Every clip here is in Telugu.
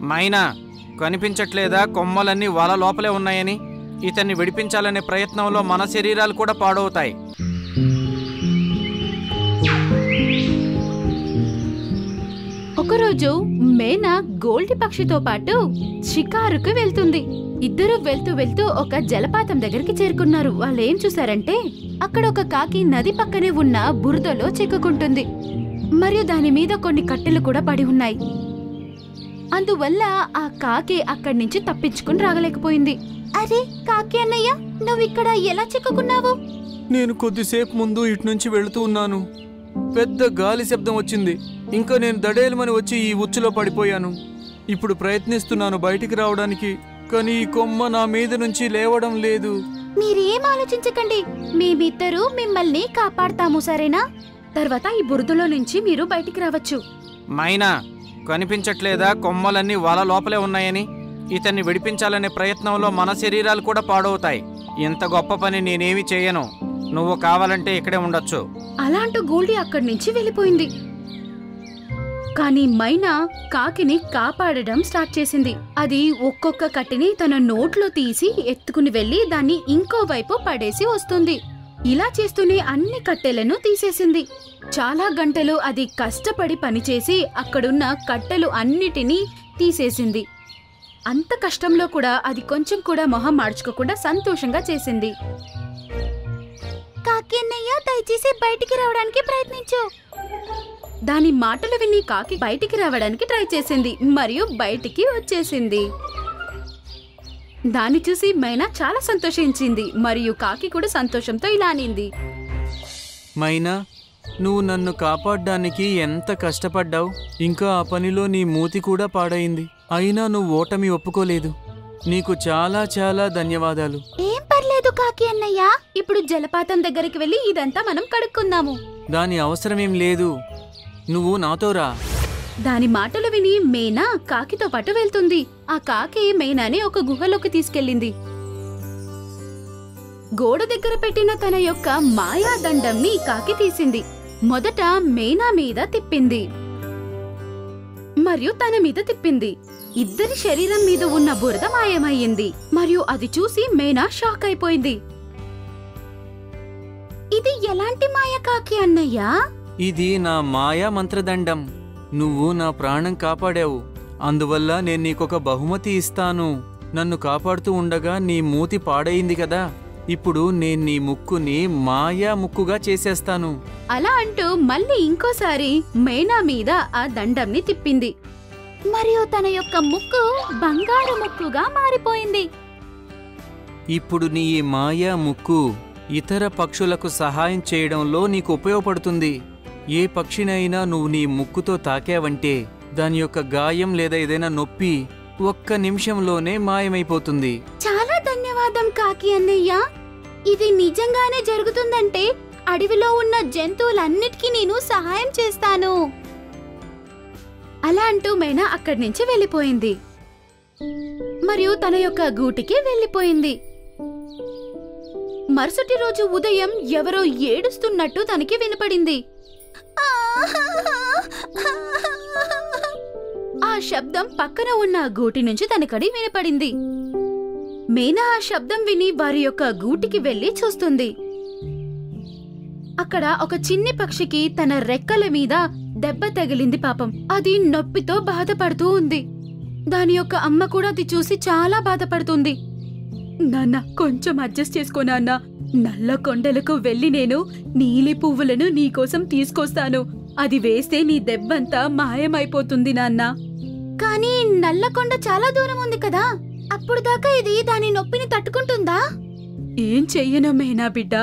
మైనా కనిపించట్లేదా కొమ్మలన్నీ వల లోపలే ఉన్నాయని? ఇతన్ని విడిపించాలనే ప్రయత్నంలో మన శరీరాలు కూడా పాడవుతాయి. ఒకరోజు మేనా గోల్డీ పక్షితో పాటు షికారుకు వెళ్తుంది. ఇద్దరు వెళ్తూ వెళ్తూ ఒక జలపాతం దగ్గరికి చేరుకున్నారు. వాళ్ళు ఏం చూసారంటే అక్కడ ఒక కాకి నది పక్కనే ఉన్న బురదలో చిక్కుకుంటుంది. మరియు దాని మీద కొన్ని కట్టెలు కూడా పడి ఉన్నాయి. అందువల్ల ఆ కాకి అక్కడి నుంచి తప్పించుకుని రాగలేకపోయింది. అరే కాకి అన్నయ్య, నువ్విక్కడ ఎలా చిక్కుకున్నావు? నేను కొద్దిసేపు ముందు ఇటు నుంచి వెళుతూ ఉన్నాను. పెద్ద గాలి శబ్దం వచ్చింది. ఇంకా నేను దడేలమని వచ్చి ఈ ఉచ్చులో పడిపోయాను. ఇప్పుడు ప్రయత్నిస్తున్నాను బయటికి రావడానికి, కానీ ఈ కొమ్మ నా మీద నుంచి లేవడం లేదు. మీరేం ఆలోచించకండి, మేమిద్దరూ మిమ్మల్ని కాపాడతాము, సరేనా? తర్వాత ఈ బురదలో నుంచి మీరు బయటికి రావచ్చు. మైనా కనిపించట్లేదా కొమ్మలన్నీ వల లోపలే ఉన్నాయని? ఇతన్ని విడిపించాలనే ప్రయత్నంలో మన శరీరాలు కూడా పాడవుతాయి. ఇంత గొప్ప పని నేనేమి చేయను. నువ్వు కావాలంటే ఇక్కడే ఉండొచ్చు. అలా అంటూ గోల్డీ అక్కడి నుంచి వెళ్ళిపోయింది. కానీ మైనా కాకిని కాపాడడం స్టార్ట్ చేసింది. అది ఒక్కొక్క కట్టెని తన నోట్లో తీసి ఎత్తుకుని వెళ్లి దాన్ని ఇంకో వైపు పడేసి వస్తుంది. ఇలా చేస్తూనే అన్ని కట్టెలను తీసేసింది. చాలా గంటలు అది కష్టపడి పనిచేసి అక్కడున్న కట్టెలు అన్నిటినీ తీసేసింది. అంత కష్టంలో కూడా అది కొంచెం కూడా మొహం మార్చుకోకుండా సంతోషంగా చేసింది. కాకి అన్నయ్య, దయచేసి బయటికి రావడానికి ప్రయత్నించు. దాని మాటలు విని కాకి బయటికి రావడానికి ట్రై చేసింది మరియు బయటికి వచ్చేసింది. దాన్ని చూసి మైనా చాలా సంతోషించింది మరియు కాకి కూడా సంతోషంతో ఇలా అనింది. మైనా, నువ్వు నన్ను కాపాడడానికి ఎంత కష్టపడ్డావు. ఇంకా ఆ పనిలో నీ మూతి కూడా పాడైంది. అయినా నువ్వు ఓటమి ఒప్పుకోలేదు. నీకు చాలా చాలా ధన్యవాదాలు. ఏం పర్లేదు కాకి అన్నయ్య, ఇప్పుడు జలపాతం దగ్గరికి వెళ్ళి ఇదంతా మనం కడుక్కుందాము. దాని అవసరమేం లేదు, నువ్వు నాతో రా. దాని మాటలు విని మేనా కాకితో పాటు వెళ్తుంది. ఆ కాకి మేనాని ఒక గుహలోకి తీసుకెళ్ళింది. గోడ దగ్గర పెట్టిన తన యొక్క మాయా దండంని కాకి తీసింది. మొదట మేనా మీద తిప్పింది మరియు తన మీద తిప్పింది. ఇద్దరి శరీరం మీద ఉన్న బురద మాయమయ్యింది మరియు అది చూసి మేనా షాక్ అయిపోయింది. ఇది ఎలాంటి మాయ కాకి అన్నయ్యా? ఇది నా మాయా మంత్రదండం. నువ్వు నా ప్రాణం కాపాడావు, అందువల్ల నేను నీకొక బహుమతి ఇస్తాను. నన్ను కాపాడుతూ ఉండగా నీ మూతి పాడైంది కదా, ఇప్పుడు నేను నీ ముక్కుని మాయా ముక్కుగా చేసేస్తాను. అలా అంటూ మళ్ళీ ఇంకోసారి మేనా మీద ఆ దండంని తిప్పింది మరియు తన యొక్క ముక్కు బంగారు ముక్కుగా మారిపోయింది. ఇప్పుడు నీ మాయా ముక్కు ఇతర పక్షులకు సహాయం చేయడంలో నీకు ఉపయోగపడుతుంది. ఏ పక్షినైనా నువ్వు నీ ముక్కుతో తాకావంటే దాని యొక్క గాయం లేదా ఏదైనా నొప్పి ఒక్క నిమిషంలోనే మాయమైపోతుంది. చాలా ధన్యవాదం కాకి అన్నయ్య. ఇది నిజంగానే జరుగుతుందంటే అడవిలో ఉన్న జంతువులన్నిటికీ నేను సహాయం చేస్తాను. అలా అంటూ మైనా అక్కడి నుంచి వెళ్ళిపోయింది మరియు తన యొక్క గూటికి వెళ్ళిపోయింది. మరుసటి రోజు ఉదయం ఎవరో ఏడుస్తున్నట్టు తనకి వినపడింది. ఆ శబ్దం పక్కన ఉన్న గూటి నుంచి తనకడి వినపడింది. మేనా ఆ శబ్దం విని వారి యొక్క గూటికి వెళ్లి చూస్తుంది. అక్కడ ఒక చిన్ని పక్షికి తన రెక్కల మీద దెబ్బ తగిలింది. పాపం, అది నొప్పితో బాధపడుతూ ఉంది. దాని యొక్క అమ్మ కూడా అది చూసి చాలా బాధపడుతుంది. నాన్న, కొంచెం అడ్జస్ట్ చేసుకో నాన్న. నల్ల కొండలకు వెళ్లి నేను నీలి పువ్వులను నీకోసం తీసుకొస్తాను. అది వేస్తే నీ దెబ్బంతా మాయమైపోతుంది నాన్న. కానీ నల్లకొండ చాలా దూరం ఉంది కదా, అప్పుడు దాకా ఇది దాని నొప్పిని తట్టుకుంటుందా? ఏం చెయ్యను మేనా బిడ్డ,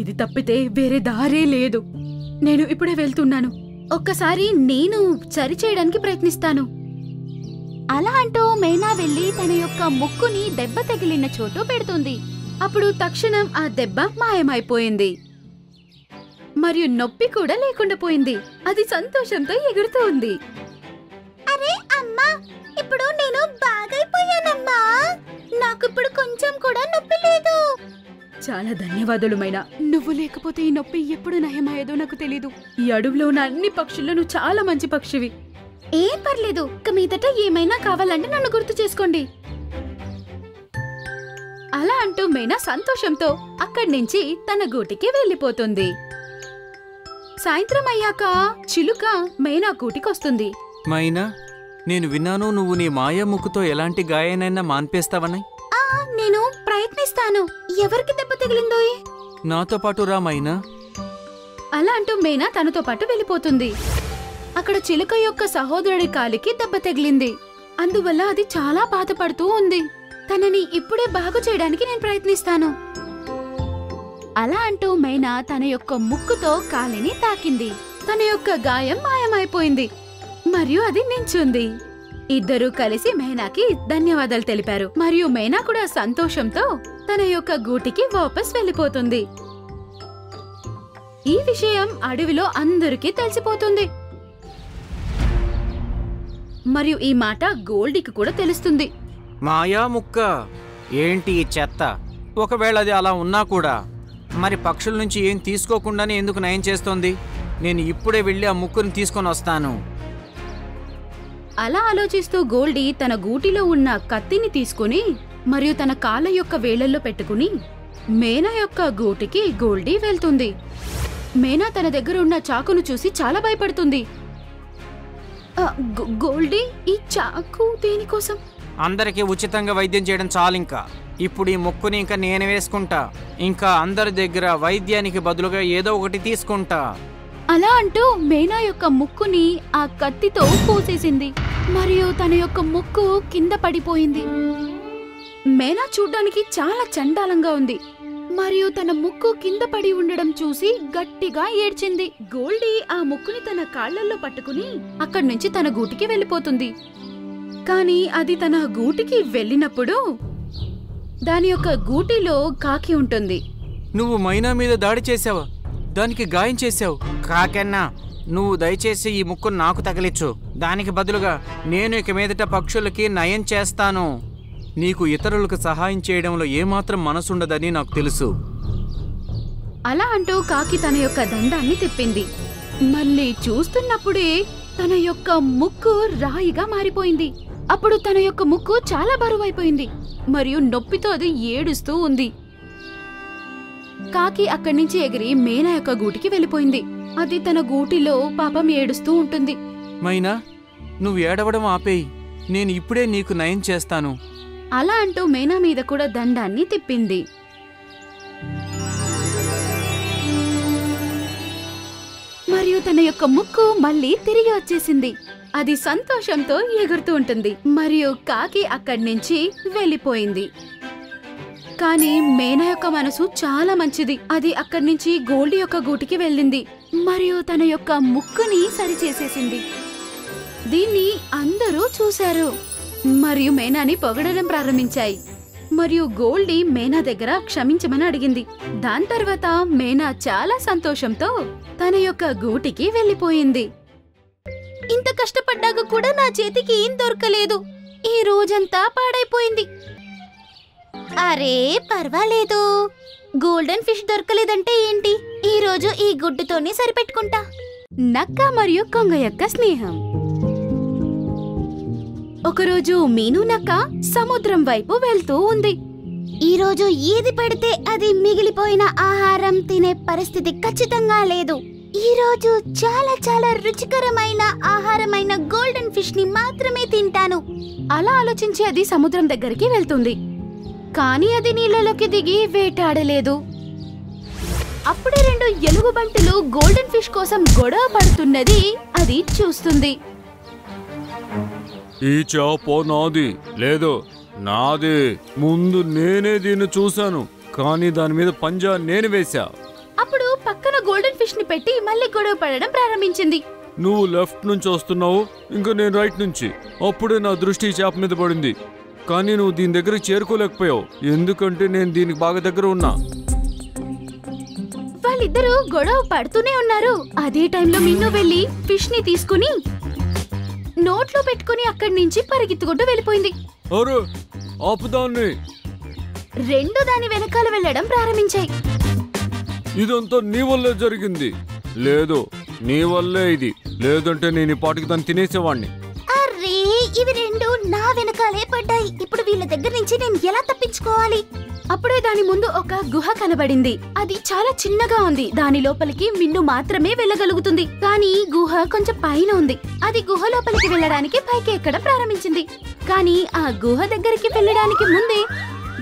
ఇది తప్పితే వేరే దారే లేదు. నేను ఇప్పుడే వెళ్తున్నాను. ఒక్కసారి నేను సరిచేయడానికి ప్రయత్నిస్తాను. అలా అంటూ మేనా వెళ్లి తన యొక్క ముక్కుని దెబ్బ తగిలిన చోటు పెడుతుంది. అప్పుడు తక్షణం ఆ దెబ్బ మాయమైపోయింది మరియు నొప్పి కూడా లేకుండా పోయింది. అది సంతోషంతో ఎగురుతూ ఉంది. అరే అమ్మా, ఇప్పుడు నేను బాగైపోయానమ్మా. నాకిప్పుడు కొంచెం కూడా నొప్పి లేదు. చాలా ధన్యవాదాలు మైనా. నువ్వు లేకపోతే ఈ నొప్పి ఎప్పుడు నయమయ్యేదో నాకు తెలీదు. ఈ అడవిలో ఉన్న అన్ని పక్షుల్లో నువ్వు చాలా మంచి పక్షివి. ఏం పర్లేదు, ఇక మీదట ఏమైనా కావాలంటే నన్ను గుర్తు చేసుకోండి. అలా అంటూ మేనా సంతోషంతో అక్కడి నుంచి తన గూటికి వెళ్ళిపోతుంది. సాయంత్రం అయ్యాక చిలుక మేనా గూటికొస్తుంది. మైనా, నేను విన్నాను నువ్వు నీ మాయా ముక్కుతో ఎలాంటి గాయానైనా మాన్పేస్తావని. నేను ప్రయత్నిస్తాను. ఎవరికి దెబ్బ తగిలిందో? నాతో పాటు రా మైనా. అలా అంటూ మేనా తనతో పాటు వెళ్ళిపోతుంది. అక్కడ చిలుక యొక్క సహోదరుడి కాలికి దెబ్బ తగిలింది. అందువల్ల అది చాలా బాధపడుతూ ఉంది. తనని ఇప్పుడే బాగు చేయడానికి నేను ప్రయత్నిస్తాను. అలా అంటూ మేనా తన యొక్క ముక్కుతో కాలిని తాకింది. తన యొక్క గాయం మాయమైపోయింది మరియు అది నించుంది. ఇద్దరూ కలిసి మేనాకి ధన్యవాదాలు తెలిపారు మరియు మేనా కూడా సంతోషంతో తన యొక్క గూటికి వాపస్ వెళ్ళిపోతుంది. ఈ విషయం అడవిలో అందరికీ తెలిసిపోతుంది మరియు ఈ మాట గోల్డీకి కూడా తెలుస్తుంది. మాయా ముక్క ఏంటి ఈ చెత్త? ఒకవేళ అది అలా ఉన్నా కూడా మరి పక్షుల నుంచి ఏం తీసుకోకుండానే ఎందుకు నయం చేస్తోంది? నేను ఇప్పుడే వెళ్ళి ఆ ముక్కుని తీసుకొని వస్తాను. అలా ఆలోచిస్తూ గోల్డీ తన గూటిలో ఉన్న కత్తిని తీసుకుని మరియు తన కాళ్ళ యొక్క వేళ్లలో పెట్టుకుని మేనా యొక్క గూటికి గోల్డీ వెళ్తుంది. మేనా తన దగ్గర ఉన్న చాకును చూసి చాలా భయపడుతుంది. గోల్డీ, ఈ చాకు దేనికోసం? అందరికీ ఉచితంగా వైద్యం చేయడం చాలు. ఇంకా ఇప్పుడు ఈ ముక్కుని ఇంకా నేను వేసుకుంటా. ఇంకా అందరి దగ్గర వైద్యానికి బదులుగా ఏదో ఒకటి తీసుకుంటా. అలా అంటూ మేనా యొక్క ముక్కుని ఆ కత్తితో కోసేసింది మరియు తన యొక్క ముక్కు కింద పడిపోయింది. మేనా చూడ్డానికి చాలా చండాలంగా ఉంది మరియు తన ముక్కు కింద పడి ఉండడం చూసి గట్టిగా ఏడ్చింది. గోల్డీ ఆ ముక్కుని తన కాళ్లల్లో పట్టుకుని అక్కడి నుంచి తన గూటికి వెళ్ళిపోతుంది. కానీ అది తన గూటికి వెళ్ళినప్పుడు దాని యొక్క గూటిలో కాకి ఉంటుంది. నువ్వు మైనా మీద దాడి చేసావా? దానికి గాయం చేసావు. కాకన్నా, నువ్వు దయచేసి ఈ ముక్కును నాకు తగిలించు. దానికి బదులుగా నేను ఇక మీదట పక్షులకి నయం చేస్తాను. నీకు ఇతరులకు సహాయం చేయడంలో ఏమాత్రం మనసుండదని నాకు తెలుసు. అలా అంటూ కాకి తన యొక్క దండాన్ని తిప్పింది. మళ్ళీ చూస్తున్నప్పుడే తన యొక్క ముక్కు రాయిగా మారిపోయింది. అప్పుడు తన యొక్క ముక్కు చాలా బరువైపోయింది మరియు నొప్పితో అది ఏడుస్తూ ఉంది. కాకి అక్కడి నుంచి ఎగిరి మేనా యొక్క గూటికి వెళ్ళిపోయింది. అది తన గూటిలో పాపం ఏడుస్తూ ఉంటుంది. మైనా, నువ్వు ఏడవడం ఆపేయి. నేను ఇప్పుడే నీకు నయం చేస్తాను. అలా అంటూ మేనా మీద కూడా దండాన్ని తిప్పింది. మరియు తన యొక్క ముక్కు మళ్ళీ తిరిగి వచ్చేసింది. అది సంతోషంతో ఎగురుతూ ఉంటుంది మరియు కాకి అక్కడి నుంచి వెళ్ళిపోయింది. కానీ మేనా యొక్క మనసు చాలా మంచిది. అది అక్కడి నుంచి గోల్డీ యొక్క గూటికి వెళ్ళింది మరియు తన యొక్క ముక్కుని సరిచేసేసింది. దీన్ని అందరూ చూశారు మరియు మేనాని పొగడడం ప్రారంభించాయి. మరియు గోల్డీ మేనా దగ్గర క్షమించమని అడిగింది. దాని తర్వాత మేనా చాలా సంతోషంతో తన యొక్క గూటికి వెళ్ళిపోయింది. ఇంత కష్టపడ్డాక కూడా నా చేతికి ఏం దొరకలేదు. ఈ రోజంతా పాడైపోయింది. అరే పర్వాలేదు, గోల్డెన్ ఫిష్ దొరకలేదంటే ఏంటి, ఈ రోజు ఈ గుడ్డుతోనే సరిపెట్టుకుంటా. నక్క మరియు కొంగ యొక్క స్నేహం. ఒకరోజు మీను నక్క సముద్రం వైపు వెళ్తూ ఉంది. ఈ రోజు ఏది పెడితే అది మిగిలిపోయిన ఆహారం తినే పరిస్థితి ఖచ్చితంగా లేదు. ఈ రోజు చాలా చాలా రుచికరమైన ఆహారమైన గోల్డెన్ ఫిష్ ని మాత్రమే తింటాను. అలా ఆలోచించి అది సముద్రం దగ్గరికి వెళ్తుంది. కానీ అది నీళ్ళలోకి దిగి వేటాడలేదు. అప్పుడే రెండు ఎలుగుబంటులు గోల్డెన్ ఫిష్ కోసం గొడవ పడుతున్నది అది చూస్తుంది. ఈ చేప నాది, లేదు నాది. ముందు నేనే దీన్ని చూశాను, కానీ దాని మీద పంజా నేను వేశా. అప్పుడు పక్కన గోల్డెన్ ఫిష్ ని పెట్టి మళ్ళీ గొడవ పడడం ప్రారంభించింది. నువ్వు లెఫ్ట్ నుంచి వస్తున్నావు, ఇంకా నేను రైట్ నుంచి. అప్పుడే నా దృష్టి చేప మీద పడింది. కానీ నువ్వు దీని దగ్గరికి చేరుకోలేకపోయావు, ఎందుకంటే నేను దీనికి బాగా దగ్గర ఉన్నా. వాళ్ళిద్దరూ గొడవ పడుతూనే ఉన్నారు. అదే టైంలో మిన్ను వెళ్లి ఫిష్ ని తీసుకుని నోట్లో పెట్టుకుని అక్కడి నుంచి పరిగెత్తుకుంటూ వెళ్ళిపోయింది. అరే ఆపుదాన్ని. రెండు దాని వెనకాల వెళ్ళడం ప్రారంభించాయి. ఇదంతా నీ వల్లే జరిగింది. లేదు, నీ వల్లే ఇది, లేదంటే నేను ఈ పాటికి దాన్ని తినేసేవాడిని. అరే ఇవి రెండు నా వెనకాలే పడ్డాయి. ఇప్పుడు వీళ్ళ దగ్గర నుంచి నేను ఎలా తప్పించుకోవాలి? అప్పుడే దాని ముందు ఒక గుహ కనబడింది. అది చాలా చిన్నగా ఉంది. దాని లోపలికి మిన్ను మాత్రమే వెళ్ళగలుగుతుంది. కానీ గుహ కొంచెం పైన ఉంది. అది గుహ లోపలికి వెళ్ళడానికి పైకి ఎక్కడం ప్రారంభించింది. కానీ ఆ గుహ దగ్గరికి వెళ్ళడానికి ముందే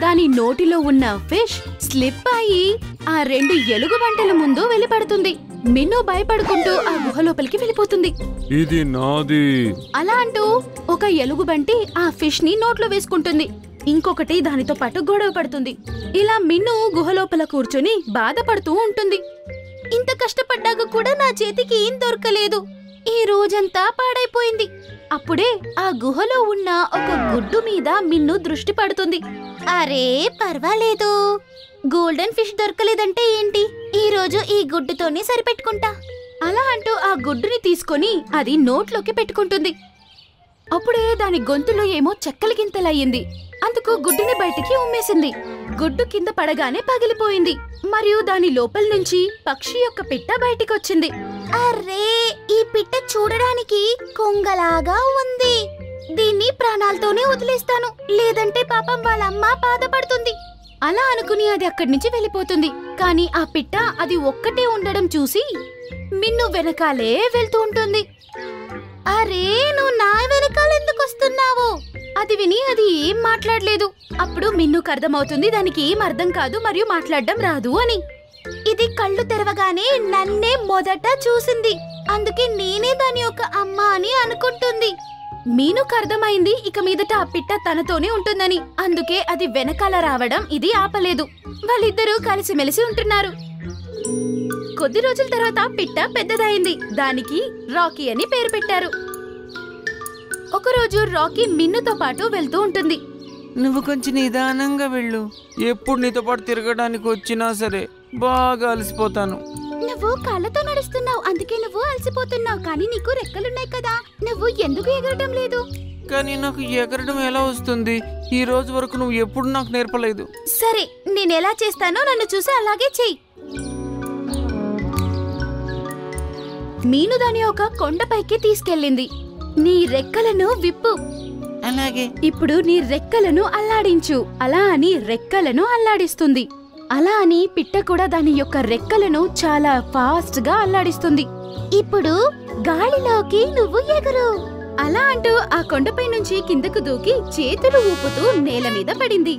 దాని నోటిలో ఉన్న ఫిష్ స్లిప్ అయి ఆ 2 ఎలుగుబంటల ముందు వెళ్ళిపడుతుంది. మిన్ను భయపడుకుంటూ ఆ గుహ లోపలికి వెళ్ళిపోతుంది. ఇది నాది అలా అంటూ ఒక ఎలుగుబంటి ఆ ఫిష్ ని నోట్లో వేసుకుంటుంది. ఇంకొకటి దానితో పాటు గొడవ పడుతుంది. ఇలా మిన్ను గుహ లోపల కూర్చొని బాధపడుతూ ఉంటుంది. ఇంత కష్టపడ్డాక కూడా నా చేతికి ఏం దొరకలేదు. ఈ రోజంతా పాడైపోయింది. అప్పుడే ఆ గుహలో ఉన్న ఒక గుడ్డు మీద మిన్ను దృష్టి పడుతుంది. అరే పర్వాలేదు, గోల్డెన్ ఫిష్ దొరకలేదంటే ఏంటి, ఈ రోజు ఈ గుడ్డుతోనే సరిపెట్టుకుంటా. అలా అంటూ ఆ గుడ్డుని తీసుకొని అది నోట్లోకి పెట్టుకుంటుంది. అప్పుడే దాని గొంతులో ఏమో చెక్కలిగింతలయ్యింది. అందుకు గుడ్డుని బయటికి ఉమ్మేసింది. గుడ్డు కింద పడగానే పగిలిపోయింది. మరియు దాని లోపల నుంచి పక్షి యొక్క పిట్ట బయటికొచ్చింది. అరే ఈ పిట్ట చూడడానికి కొంగలాగా ఉంది. దీన్ని ప్రాణాలతోనే వదిలేస్తాను, లేదంటే పాపం వాళ్ళ అమ్మ బాధపడుతుంది. అలా అనుకుని అది అక్కడి నుంచి వెళ్ళిపోతుంది. కానీ ఆ పిట్ట అది ఒక్కటే ఉండడం చూసి మిన్ను వెనకాలే వెళ్తూ ఉంటుంది. అరే నువ్వు నా వెనకాలెందుకు వస్తున్నావు? అది విని అది ఏం మాట్లాడలేదు. అప్పుడు మిన్నుకు అర్థమవుతుంది దానికి ఏం అర్థం కాదు మరియు మాట్లాడడం రాదు అని. ఇది కళ్ళు తెరవగానే నన్నే మొదట చూసింది, అందుకే నేనే దాని యొక్క అమ్మ అని అనుకుంటుంది. మీనుకు అర్థమైంది ఇక మీదట ఆ పిట్ట తనతోనే ఉంటుందని. అందుకే అది వెనకాల రావడం ఇది ఆపలేదు. వాళ్ళిద్దరూ కలిసిమెలిసి ఉంటున్నారు. కొద్ది రోజుల తర్వాత పిట్ట పెద్దదైంది. దానికి రాకీ అని పేరు పెట్టారు. ఒకరోజు రాకీ మిన్నుతో పాటు వెళ్తూ ఉంటుంది. నువ్వు కొంచెం నిదానంగా వెళ్ళు. ఎప్పుడు నీతో పాటు తిరగడానికి వచ్చినా సరే బాగా అలసిపోతాను. నువ్వు కాళ్ళతో నడుస్తున్నావు, అందుకే నువ్వు అలసిపోతున్నావు. కానీ నీకు రెక్కలున్నాయి కదా, నువ్వు ఎందుకు ఎగరటం లేదు? కానీ నాకు ఎగరడం ఎలా వస్తుంది? ఈ రోజు వరకు నువ్వు ఎప్పుడు నాకు నేర్పలేదు. సరే నేనెలా చేస్తానో నన్ను చూసి అలాగే చెయ్యి. మీను దాని ఒక కొండపైకి తీసుకెళ్ళింది. నీ రెక్కలను విప్పు. అలాగే. ఇప్పుడు నీ రెక్కలను అల్లాడించు. అలా అని రెక్కలను అల్లాడిస్తుంది. అలా అని పిట్ట కూడా దాని యొక్క రెక్కలను చాలా ఫాస్ట్ గా అల్లాడిస్తుంది. ఇప్పుడు గాలిలోకి నువ్వు ఎగురు. అలా అంటూ ఆ కొండపై నుంచి కిందకు దూకి చేతులు ఊపుతూ నేల మీద పడింది.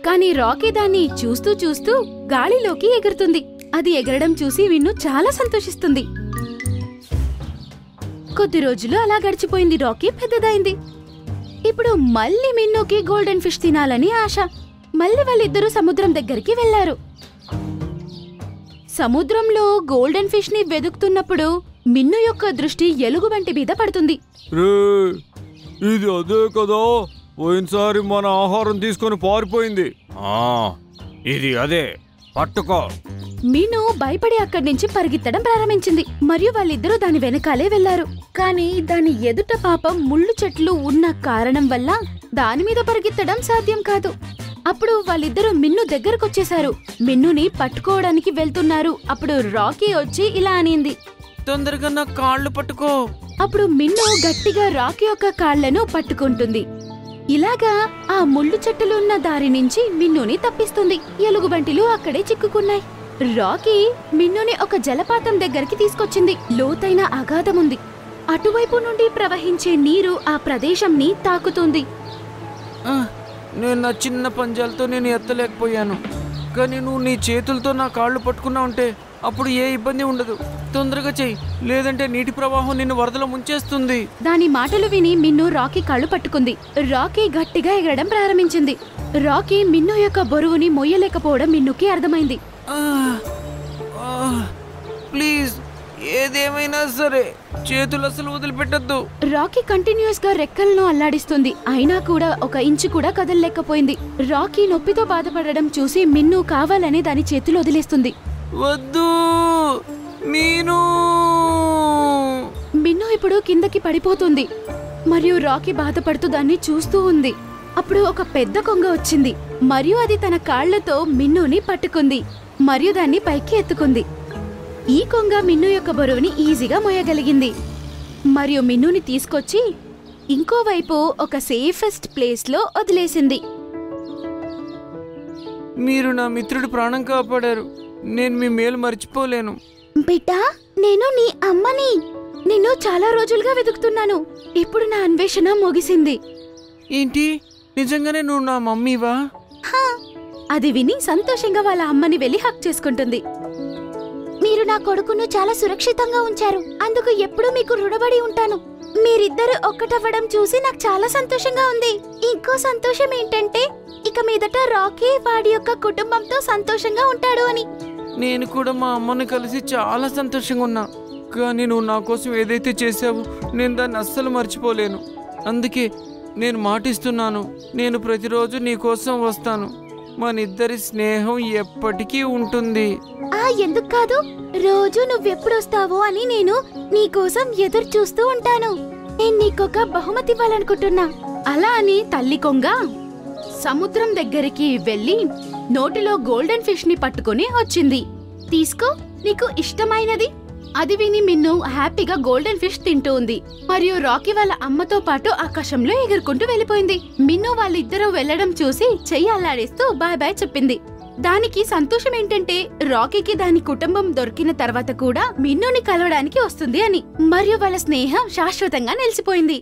కానీ రాకీ దాన్ని చూస్తూ చూస్తూ గాలిలోకి ఎగురుతుంది. అది ఎగరడం చూసి విన్ను చాలా సంతోషిస్తుంది. కొద్ది రోజులు అలా గడిచిపోయింది. రాకీ పెద్దదైంది. ఇప్పుడు మళ్ళీ మిన్నుకి గోల్డెన్ ఫిష్ తినాలని ఆశ. మళ్ళీ వాళ్ళిద్దరూ సముద్రం దగ్గరికి వెళ్లారు. సముద్రంలో గోల్డెన్ ఫిష్ ని వెదుకుతున్నప్పుడు మిన్ను యొక్క దృష్టి ఎలుగుబంటి మీద పడుతుంది. ఇది అదే కదా, పోయినసారి మన ఆహారం తీసుకొని పారిపోయింది. ఇది అదే, పట్టుకో. మీను భయపడి అక్కడి నుంచి పరిగెత్తడం ప్రారంభించింది. మరియు వాళ్ళిద్దరూ దాని వెనకాలే వెళ్లారు. కానీ దాని ఎదుట పాపం ముళ్ళు చెట్లు ఉన్న కారణం వల్ల దాని మీద పరిగెత్తడం సాధ్యం కాదు. అప్పుడు వాళ్ళిద్దరూ మిన్ను దగ్గరకొచ్చేశారు. మిన్నుని పట్టుకోవడానికి వెళ్తున్నారు. అప్పుడు రాకీ వచ్చి ఇలా అనింది, తొందరగా నా కాళ్ళు పట్టుకో. అప్పుడు మిన్ను గట్టిగా రాకీ యొక్క కాళ్లను పట్టుకుంటుంది. ఇలాగా ఆ ముళ్ళు చెట్టులు ఉన్న దారి నుంచి మిన్నుని తప్పిస్తుంది. ఎలుగుబంటిలు అక్కడే చిక్కుకున్నాయి. రాకీ మిన్నుని ఒక జలపాతం దగ్గరికి తీసుకొచ్చింది. లోతైన అగాధముంది. అటువైపు నుండి ప్రవహించే నీరు ఆ ప్రదేశంని తాకుతుంది. నేను నా చిన్న పంజాలతో నేను ఎత్తలేకపోయాను. కానీ నువ్వు నీ చేతులతో నా కాళ్ళు పట్టుకున్నా ఉంటే అప్పుడు ఏ ఇబ్బంది ఉండదు. తొందరగా చెయ్యి, లేదంటే నీటి ప్రవాహం నిన్ను వరదలో ముంచేస్తుంది. దాని మాటలు విని మిన్ను రాకీ కాళ్ళు పట్టుకుంది. రాకీ గట్టిగా ఎగరడం ప్రారంభించింది. రాకీ మిన్ను యొక్క బరువుని మొయ్యలేకపోవడం మిన్నుకి అర్థమైంది. ప్లీజ్, ఏదేమైనా సరే చేతులు అసలు వదిలిపెట్టద్దు. రాకీ కంటిన్యూస్ గా రెక్కలను అల్లాడిస్తుంది. అయినా కూడా 1 ఇంచు కూడా కదలలేకపోయింది. రాకీ నొప్పితో బాధపడడం చూసి మిన్ను కావాలనే దాని చేతులు వదిలేస్తుంది. వద్దు మీను. మిన్ను ఇప్పుడు కిందకి పడిపోతుంది. మరియు రాకీ బాధపడుతూ దాన్ని చూస్తూ ఉంది. అప్పుడు ఒక పెద్ద కొంగ వచ్చింది. మరియు అది తన కాళ్లతో మిన్నుని పట్టుకుంది. మరియు దాన్ని పైకి ఎత్తుకుంది. ఈ కొంగ మిన్ను యొక్క బరువుని ఈజీగా మోయగలిగింది మరియు మిన్నుని తీసుకొచ్చి ఇంకోవైపు ఒక సేఫెస్ట్ ప్లేస్లో వదిలేసింది. మీరు నా మిత్రుడి ప్రాణం కాపాడారు. నేను మీ మేలు మర్చిపోలేను. బిడ్డా, నేను నీ అమ్మని. నిన్ను చాలా రోజులుగా వెతుకుతున్నాను. ఇప్పుడు నా అన్వేషణ ముగిసింది. ఏంటి, నిజంగానే నువ్వు నా మమ్మీవా? అది విని సంతోషంగా వాళ్ళ అమ్మని వెళ్లి హక్ చేసుకుంటుంది. మీరు నా కొడుకును చాలా సురక్షితంగా ఉంచారు. అందుకు ఎప్పుడూ మీకు రుణపడి ఉంటాను. మీరిద్దరు ఒక్కటవ్వడం చూసి నాకు చాలా సంతోషంగా ఉంది. ఇంకో సంతోషం ఏంటంటే ఇక మీదట రాకీ వాడి యొక్క కుటుంబంతో సంతోషంగా ఉంటాడు అని. నేను కూడా మా అమ్మని కలిసి చాలా సంతోషంగా ఉన్నా. కానీ నువ్వు నా కోసం ఏదైతే చేసావో నేను దాన్ని అస్సలు మర్చిపోలేను. అందుకే నేను మాటిస్తున్నాను, నేను ప్రతిరోజు నీ కోసం వస్తాను. మనిద్దరి స్నేహం ఎప్పటికీ ఉంటుంది. ఎందుకు కాదు, రోజు నువ్వెప్పుడొస్తావో అని నేను నీకోసం ఎదురు చూస్తూ ఉంటాను. నేను నీకొక బహుమతి ఇవ్వాలనుకుంటున్నా. అలా అని తల్లి కొంగ సముద్రం దగ్గరికి వెళ్లి నోటిలో గోల్డెన్ ఫిష్ ని పట్టుకుని వచ్చింది. తీసుకో, నీకు ఇష్టమైనది. అది విని మిన్ను హ్యాపీగా గోల్డెన్ ఫిష్ తింటూ ఉంది మరియు రాకీ వాళ్ళ అమ్మతో పాటు ఆకాశంలో ఎగురుకుంటూ వెళ్ళిపోయింది. మిన్ను వాళ్ళిద్దరూ వెళ్లడం చూసి చెయ్యి అల్లాడిస్తూ బాయ్ బాయ్ చెప్పింది. దానికి సంతోషం ఏంటంటే రాకీకి దాని కుటుంబం దొరికిన తర్వాత కూడా మిన్నుని కలవడానికి వస్తుంది అని, మరియు వాళ్ళ స్నేహం శాశ్వతంగా నిలిచిపోయింది.